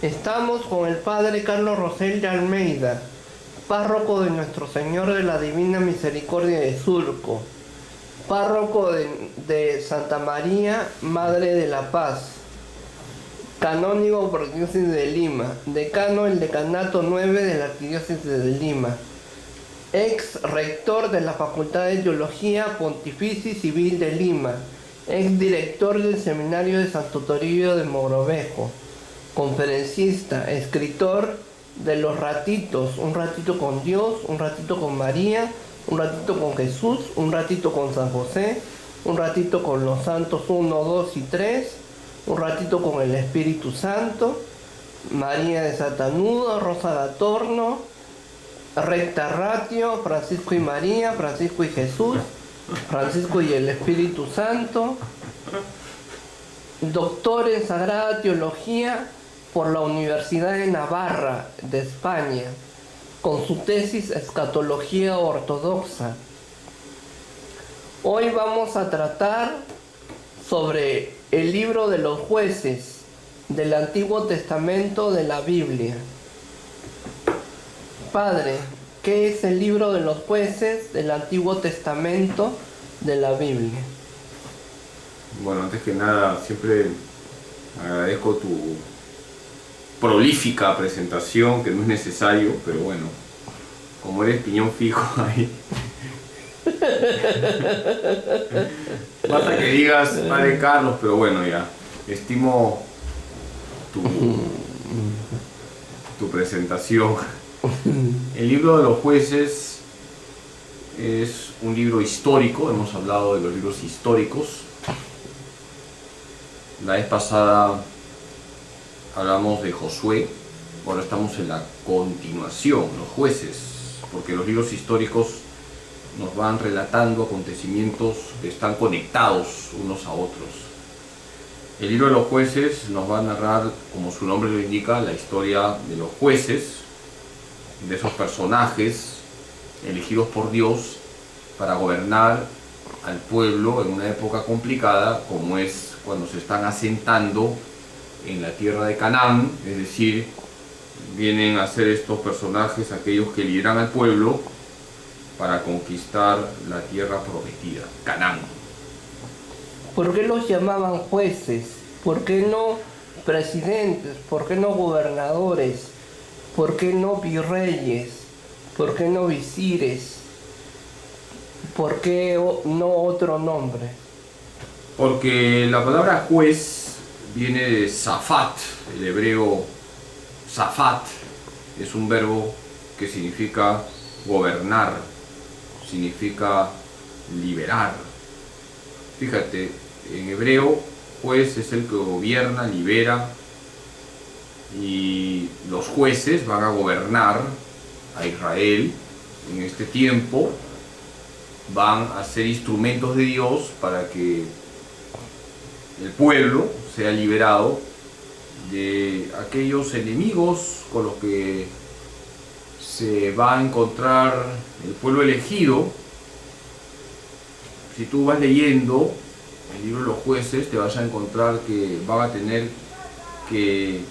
Estamos con el Padre Carlos Rosel de Almeida, párroco de Nuestro Señor de la Divina Misericordia de Surco, párroco de Santa María, Madre de la Paz, canónigo por Arquidiócesis de Lima, decano del Decanato 9 de la Arquidiócesis de Lima, ex rector de la Facultad de Teología Pontificia y Civil de Lima, ex director del Seminario de Santo Toribio de Mogrovejo, conferencista, escritor de Los Ratitos, un ratito con Dios, un ratito con María, un ratito con Jesús, un ratito con San José, un ratito con los santos 1, 2 y 3, un ratito con el Espíritu Santo, María de Satanudo, Rosa de Atorno, Recta Ratio, Francisco y María, Francisco y Jesús, Francisco y el Espíritu Santo, doctor en Sagrada Teología por la Universidad de Navarra de España, con su tesis Escatología Ortodoxa. Hoy vamos a tratar sobre el libro de los jueces del Antiguo Testamento de la Biblia. Padre, ¿qué es el libro de los jueces del Antiguo Testamento de la Biblia? Bueno, antes que nada, siempre agradezco tu prolífica presentación, que no es necesario, pero bueno, como eres piñón fijo ahí. Basta que digas Padre Carlos, pero bueno, ya, estimo tu presentación. El libro de los jueces es un libro histórico, hemos hablado de los libros históricos. La vez pasada hablamos de Josué, ahora estamos en la continuación, los jueces, porque los libros históricos nos van relatando acontecimientos que están conectados unos a otros. El libro de los jueces nos va a narrar, como su nombre lo indica, la historia de los jueces, de esos personajes elegidos por Dios para gobernar al pueblo en una época complicada, como es cuando se están asentando en la tierra de Canaán, es decir, vienen a ser estos personajes aquellos que lideran al pueblo para conquistar la tierra prometida, Canaán. ¿Por qué los llamaban jueces? ¿Por qué no presidentes? ¿Por qué no gobernadores? ¿Por qué no virreyes? ¿Por qué no visires? ¿Por qué no otro nombre? Porque la palabra juez viene de Safat, el hebreo Safat, es un verbo que significa gobernar, significa liberar. Fíjate, en hebreo, juez es el que gobierna, libera, y los jueces van a gobernar a Israel en este tiempo, van a ser instrumentos de Dios para que el pueblo sea liberado de aquellos enemigos con los que se va a encontrar el pueblo elegido. Si tú vas leyendo el libro de los jueces, te vas a encontrar que van a tener que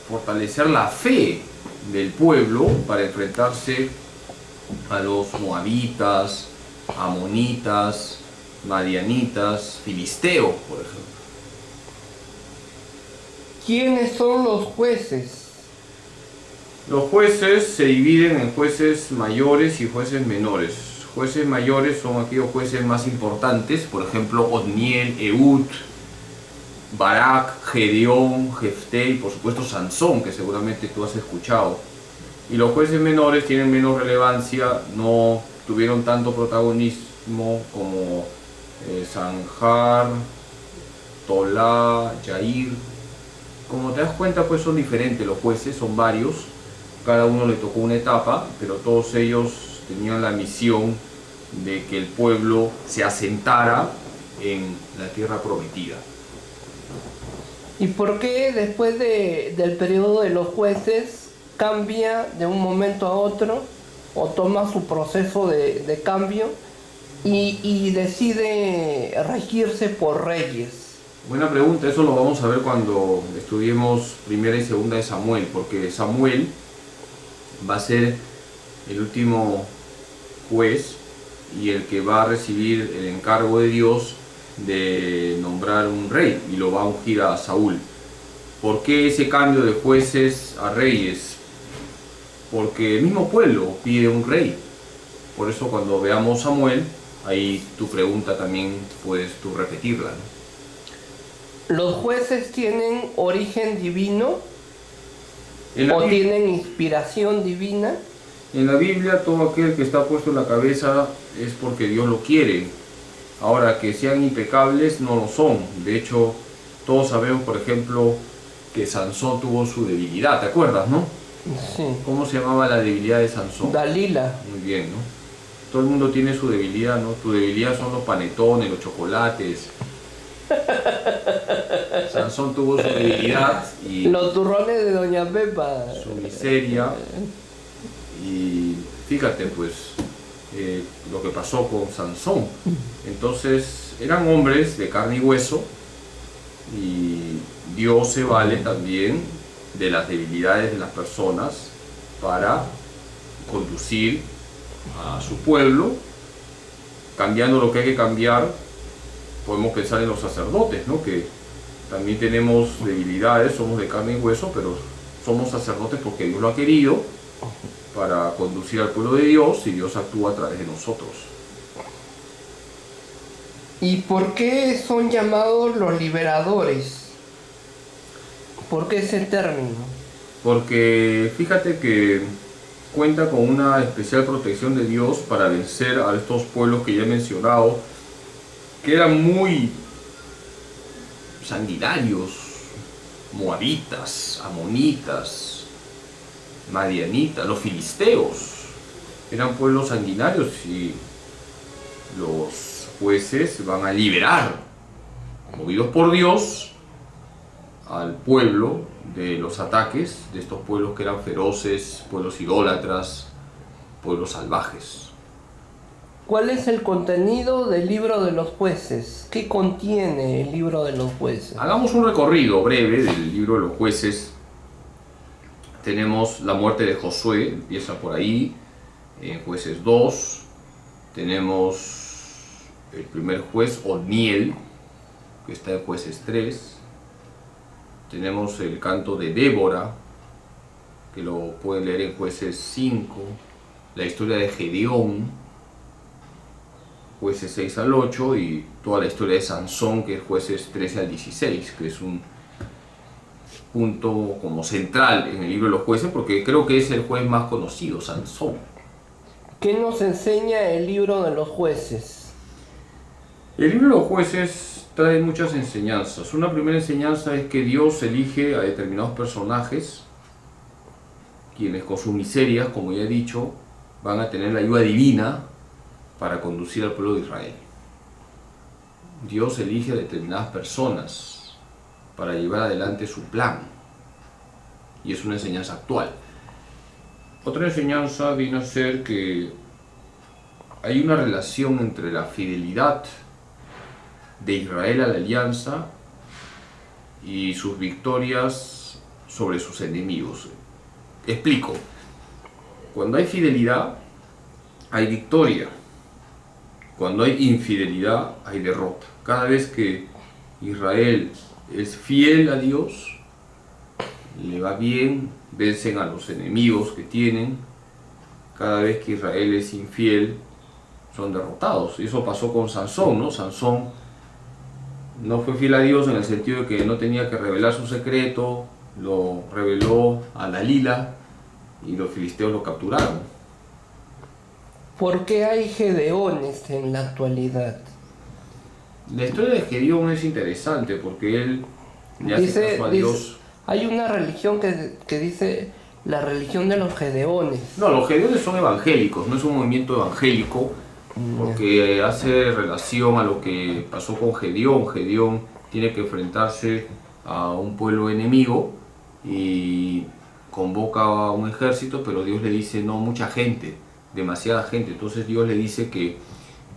fortalecer la fe del pueblo para enfrentarse a los moabitas, amonitas, madianitas, filisteos, por ejemplo. ¿Quiénes son los jueces? Los jueces se dividen en jueces mayores y jueces menores. Jueces mayores son aquellos jueces más importantes, por ejemplo, Otniel, Ehud, Barak, Gedeón, Jefté y por supuesto Sansón, que seguramente tú has escuchado. Y los jueces menores tienen menos relevancia, no tuvieron tanto protagonismo como Sanjar, Tolá, Yair. Como te das cuenta, pues son diferentes los jueces, son varios, cada uno le tocó una etapa, pero todos ellos tenían la misión de que el pueblo se asentara en la tierra prometida. ¿Y por qué después del periodo de los jueces cambia de un momento a otro o toma su proceso de cambio y decide regirse por reyes? Buena pregunta, eso lo vamos a ver cuando estudiemos primera y segunda de Samuel, porque Samuel va a ser el último juez y el que va a recibir el encargo de Dios de nombrar un rey y lo va a ungir a Saúl. ¿Por qué ese cambio de jueces a reyes? Porque el mismo pueblo pide un rey. Por eso cuando veamos Samuel, ahí tu pregunta también puedes tú repetirla, ¿no? ¿Los jueces tienen origen divino En la o Bib- tienen inspiración divina? En la Biblia todo aquel que está puesto en la cabeza es porque Dios lo quiere. Ahora, que sean impecables no lo son. De hecho, todos sabemos, por ejemplo, que Sansón tuvo su debilidad, ¿te acuerdas, no? Sí. ¿Cómo se llamaba la debilidad de Sansón? Dalila. Muy bien, ¿no? Todo el mundo tiene su debilidad, ¿no? Tu debilidad son los panetones, los chocolates. Sansón tuvo su debilidad y Los turrones de Doña Pepa. su miseria. Y fíjate, pues, lo que pasó con Sansón. Entonces, eran hombres de carne y hueso y Dios se vale también de las debilidades de las personas para conducir a su pueblo, cambiando lo que hay que cambiar. Podemos pensar en los sacerdotes, ¿no? Que también tenemos debilidades, somos de carne y hueso, pero somos sacerdotes porque Dios lo ha querido para conducir al pueblo de Dios y Dios actúa a través de nosotros. ¿Y por qué son llamados los liberadores? ¿Por qué ese término? Porque fíjate que cuenta con una especial protección de Dios para vencer a estos pueblos que ya he mencionado, que eran muy sanguinarios, moabitas, amonitas, madianitas, los filisteos. Eran pueblos sanguinarios y los jueces van a liberar, movidos por Dios, al pueblo de los ataques de estos pueblos que eran feroces, pueblos idólatras, pueblos salvajes. ¿Cuál es el contenido del libro de los jueces? ¿Qué contiene el libro de los jueces? Hagamos un recorrido breve del libro de los jueces. Tenemos la muerte de Josué, empieza por ahí, en Jueces 2. Tenemos el primer juez, Otniel, que está en Jueces 3. Tenemos el canto de Débora, que lo pueden leer en Jueces 5. La historia de Gedeón, Jueces 6 al 8, y toda la historia de Sansón, que es Jueces 13 al 16, que es un punto como central en el libro de los jueces, porque creo que es el juez más conocido, Sansón. ¿Qué nos enseña el libro de los jueces? El libro de los jueces trae muchas enseñanzas. Una primera enseñanza es que Dios elige a determinados personajes, quienes con sus miserias, como ya he dicho, van a tener la ayuda divina para conducir al pueblo de Israel. Dios elige a determinadas personas para llevar adelante su plan, y es una enseñanza actual. Otra enseñanza viene a ser que hay una relación entre la fidelidad de Israel a la alianza y sus victorias sobre sus enemigos. Explico. Cuando hay fidelidad, hay victoria. Cuando hay infidelidad, hay derrota. Cada vez que Israel es fiel a Dios, le va bien, vencen a los enemigos que tienen. Cada vez que Israel es infiel, son derrotados. Y eso pasó con Sansón, ¿no? Sansón no fue fiel a Dios en el sentido de que no tenía que revelar su secreto, lo reveló a Dalila y los filisteos lo capturaron. ¿Por qué hay gedeones en la actualidad? La historia de Gedeón es interesante porque él le hace caso a Dios. Hay una religión que dice la religión de los gedeones. No, los gedeones son evangélicos, no es un movimiento evangélico, porque hace relación a lo que pasó con Gedeón. Gedeón tiene que enfrentarse a un pueblo enemigo y convoca a un ejército, pero Dios le dice no, mucha gente, demasiada gente. Entonces Dios le dice que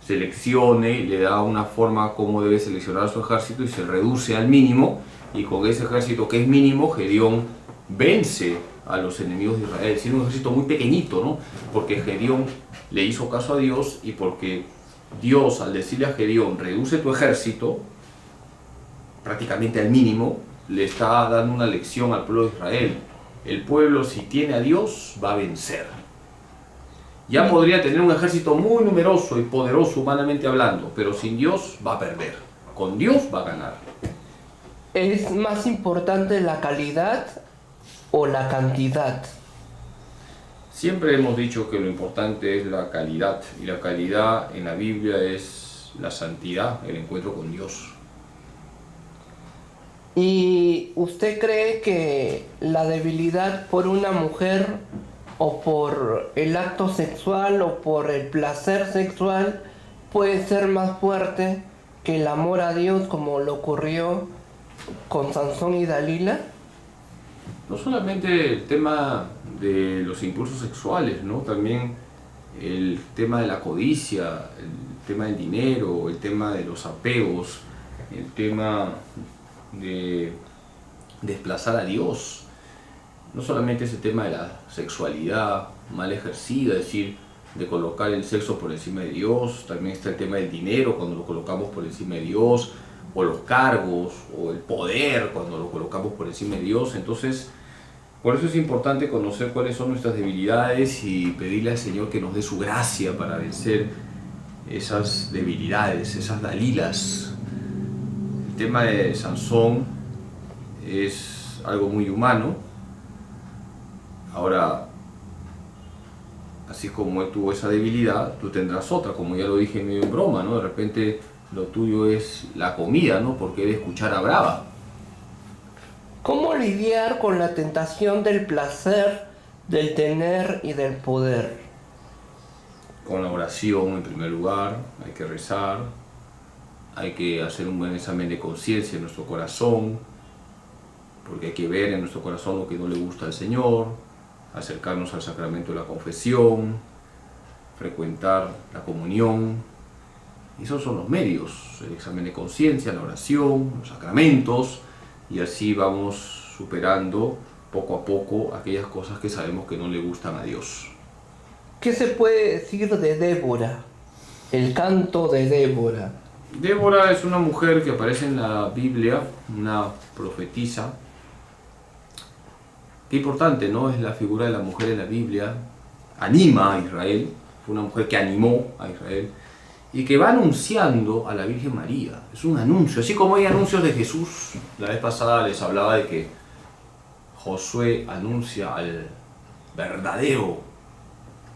seleccione, le da una forma como debe seleccionar a su ejército y se reduce al mínimo, y con ese ejército que es mínimo, Gedeón vence a los enemigos de Israel. Es un ejército muy pequeñito, ¿no? Porque Gedeón le hizo caso a Dios, y porque Dios, al decirle a Gedeón, reduce tu ejército prácticamente al mínimo, le está dando una lección al pueblo de Israel. El pueblo, si tiene a Dios, va a vencer. Ya podría tener un ejército muy numeroso y poderoso humanamente hablando, pero sin Dios va a perder. Con Dios va a ganar. ¿Es más importante la calidad o la cantidad? Siempre hemos dicho que lo importante es la calidad, y la calidad en la Biblia es la santidad, el encuentro con Dios. ¿Y usted cree que la debilidad por una mujer o por el acto sexual o por el placer sexual puede ser más fuerte que el amor a Dios, como lo ocurrió con Sansón y Dalila? No solamente el tema de los impulsos sexuales, ¿no? También el tema de la codicia, el tema del dinero, el tema de los apegos, el tema de desplazar a Dios. No solamente ese tema de la sexualidad mal ejercida, es decir, de colocar el sexo por encima de Dios, también está el tema del dinero cuando lo colocamos por encima de Dios, o los cargos, o el poder cuando lo colocamos por encima de Dios. Entonces, por eso es importante conocer cuáles son nuestras debilidades y pedirle al Señor que nos dé su gracia para vencer esas debilidades, esas Dalilas. El tema de Sansón es algo muy humano. Ahora, así como él tuvo esa debilidad, tú tendrás otra, como ya lo dije medio en broma, ¿no? De repente lo tuyo es la comida, ¿no? Porque eres cuchara brava. ¿Cómo lidiar con la tentación del placer, del tener y del poder? Con la oración en primer lugar, hay que rezar, hay que hacer un buen examen de conciencia en nuestro corazón, porque hay que ver en nuestro corazón lo que no le gusta al Señor, acercarnos al sacramento de la confesión, frecuentar la comunión. Y esos son los medios: el examen de conciencia, la oración, los sacramentos, y así vamos superando poco a poco aquellas cosas que sabemos que no le gustan a Dios. ¿Qué se puede decir de Débora? El canto de Débora. Débora es una mujer que aparece en la Biblia, una profetisa. Qué importante, ¿no? Es la figura de la mujer en la Biblia. Anima a Israel, fue una mujer que animó a Israel y que va anunciando a la Virgen María. Es un anuncio, así como hay anuncios de Jesús. La vez pasada les hablaba de que Josué anuncia al verdadero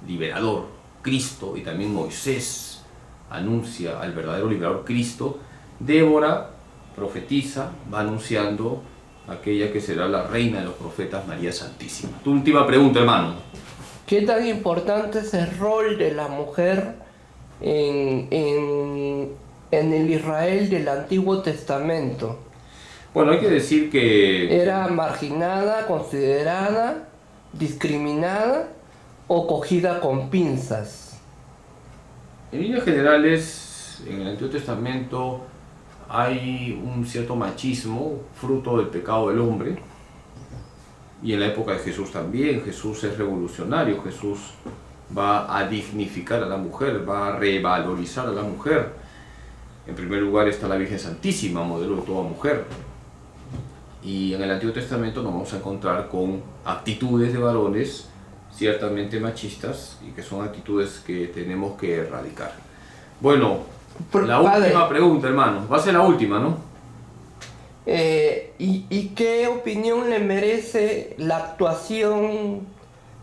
liberador, Cristo, y también Moisés anuncia al verdadero liberador, Cristo. Débora profetiza, va anunciando aquella que será la reina de los profetas, María Santísima. Tu última pregunta, hermano. ¿Qué tan importante es el rol de la mujer en el Israel del Antiguo Testamento? Bueno, hay que decir que ¿Era marginada, considerada, discriminada o cogida con pinzas? en líneas generales, en el Antiguo Testamento hay un cierto machismo, fruto del pecado del hombre, y en la época de Jesús también. Jesús es revolucionario, Jesús va a dignificar a la mujer, va a revalorizar a la mujer. En primer lugar está la Virgen Santísima, modelo de toda mujer. Y en el Antiguo Testamento nos vamos a encontrar con actitudes de varones ciertamente machistas, y que son actitudes que tenemos que erradicar. Bueno, la última pregunta, hermano. Va a ser la última, ¿no? ¿Y qué opinión le merece la actuación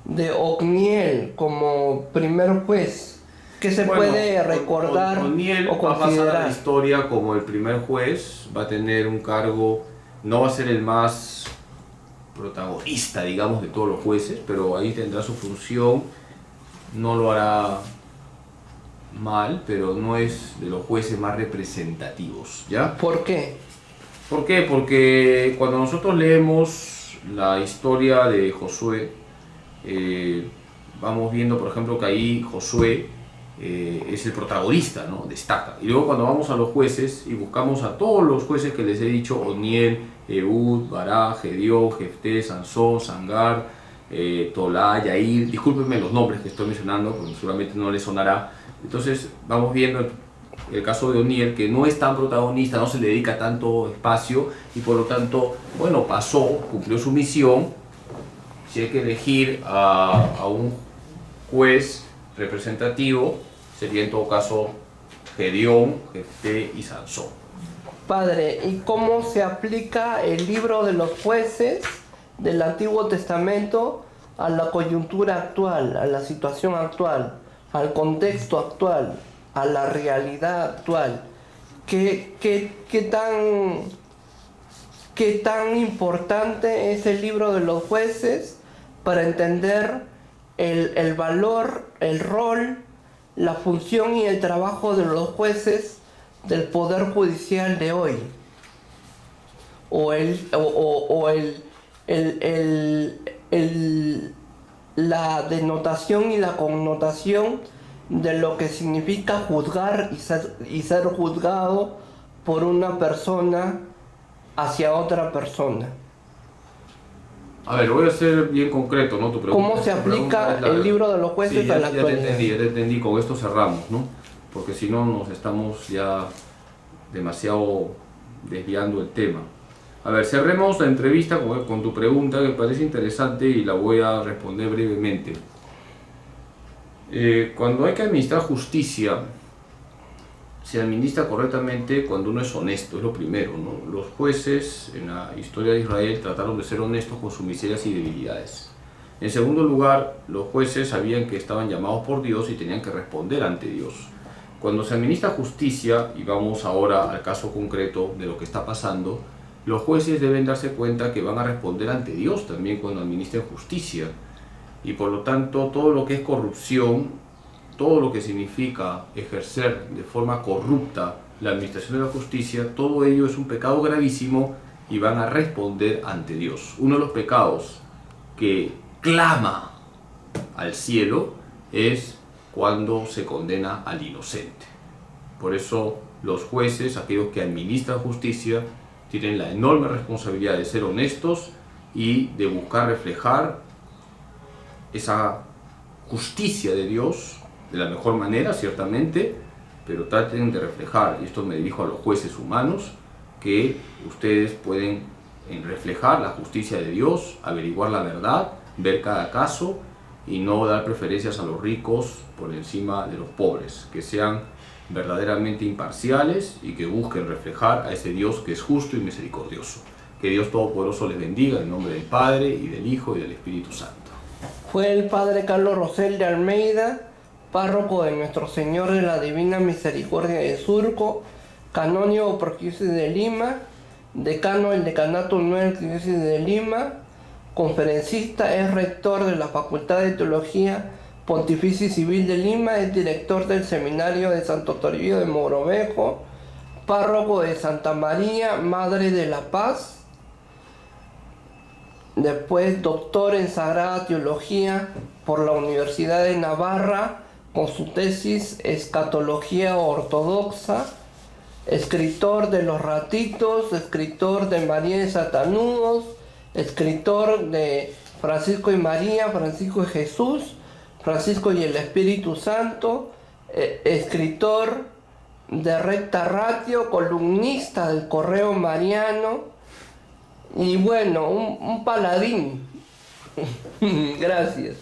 de Otniel como primer juez? ¿Qué se puede recordar Otniel o va a pasar a la considerar? historia como el primer juez, va a tener un cargo, no va a ser el más protagonista, digamos, de todos los jueces, pero ahí tendrá su función, no lo hará mal, pero no es de los jueces más representativos, ¿ya? ¿Por qué? ¿Por qué? Porque cuando nosotros leemos la historia de Josué, vamos viendo, por ejemplo, que ahí Josué es el protagonista, ¿no? Destaca. Y luego cuando vamos a los jueces y buscamos a todos los jueces que les he dicho, Oniel, Ehud, Bará, Gedeón, Jefté, Sansón, Sangar, Tolá, Yair, discúlpenme los nombres que estoy mencionando, porque seguramente no les sonará. Entonces vamos viendo el caso de Oniel, que no es tan protagonista, no se le dedica tanto espacio y por lo tanto, bueno, pasó, cumplió su misión. Si hay que elegir a un juez representativo, sería en todo caso Gedeón, Jefté y Sansón. Padre, ¿y cómo se aplica el libro de los jueces del Antiguo Testamento a la coyuntura actual, a la situación actual, al contexto actual, a la realidad actual? ¿Qué tan importante es el libro de los jueces para entender el valor, el rol, la función y el trabajo de los jueces del Poder Judicial de hoy? La denotación y la connotación de lo que significa juzgar y ser juzgado por una persona hacia otra persona. A ver, voy a ser bien concreto, ¿no? Tu pregunta. ¿Cómo se aplica el libro de los jueces sí, a la actualidad? Ya te entendí, con esto cerramos, ¿no? Porque si no nos estamos ya demasiado desviando el tema. A ver, cerremos la entrevista con tu pregunta, que me parece interesante y la voy a responder brevemente. Cuando hay que administrar justicia, se administra correctamente cuando uno es honesto, es lo primero, ¿no? Los jueces en la historia de Israel trataron de ser honestos con sus miserias y debilidades. En segundo lugar, los jueces sabían que estaban llamados por Dios y tenían que responder ante Dios. Cuando se administra justicia, y vamos ahora al caso concreto de lo que está pasando, los jueces deben darse cuenta que van a responder ante Dios también cuando administren justicia. Y por lo tanto, todo lo que es corrupción, todo lo que significa ejercer de forma corrupta la administración de la justicia, todo ello es un pecado gravísimo y van a responder ante Dios. Uno de los pecados que clama al cielo es cuando se condena al inocente. Por eso los jueces, aquellos que administran justicia, tienen la enorme responsabilidad de ser honestos y de buscar reflejar esa justicia de Dios de la mejor manera, ciertamente, pero traten de reflejar, y esto me dirijo a los jueces humanos, que ustedes pueden reflejar la justicia de Dios, averiguar la verdad, ver cada caso y no dar preferencias a los ricos por encima de los pobres, que sean verdaderamente imparciales y que busquen reflejar a ese Dios que es justo y misericordioso. Que Dios Todopoderoso les bendiga en nombre del Padre y del Hijo y del Espíritu Santo. Fue el Padre Carlos Rosel de Almeida, párroco de Nuestro Señor de la Divina Misericordia de Surco, canónigo por Arquidiócesis de Lima, decano del Decanato Nuevo de Arquidiócesis de Lima, conferencista, es rector de la Facultad de Teología Pontificia y Civil de Lima, es director del Seminario de Santo Toribio de Mogrovejo, párroco de Santa María, Madre de la Paz. Después doctor en Sagrada Teología por la Universidad de Navarra con su tesis Escatología Ortodoxa, escritor de Los Ratitos, escritor de María de Satanudos, escritor de Francisco y María, Francisco y Jesús, Francisco y el Espíritu Santo, escritor de Recta Ratio, columnista del Correo Mariano y bueno, un paladín. Gracias.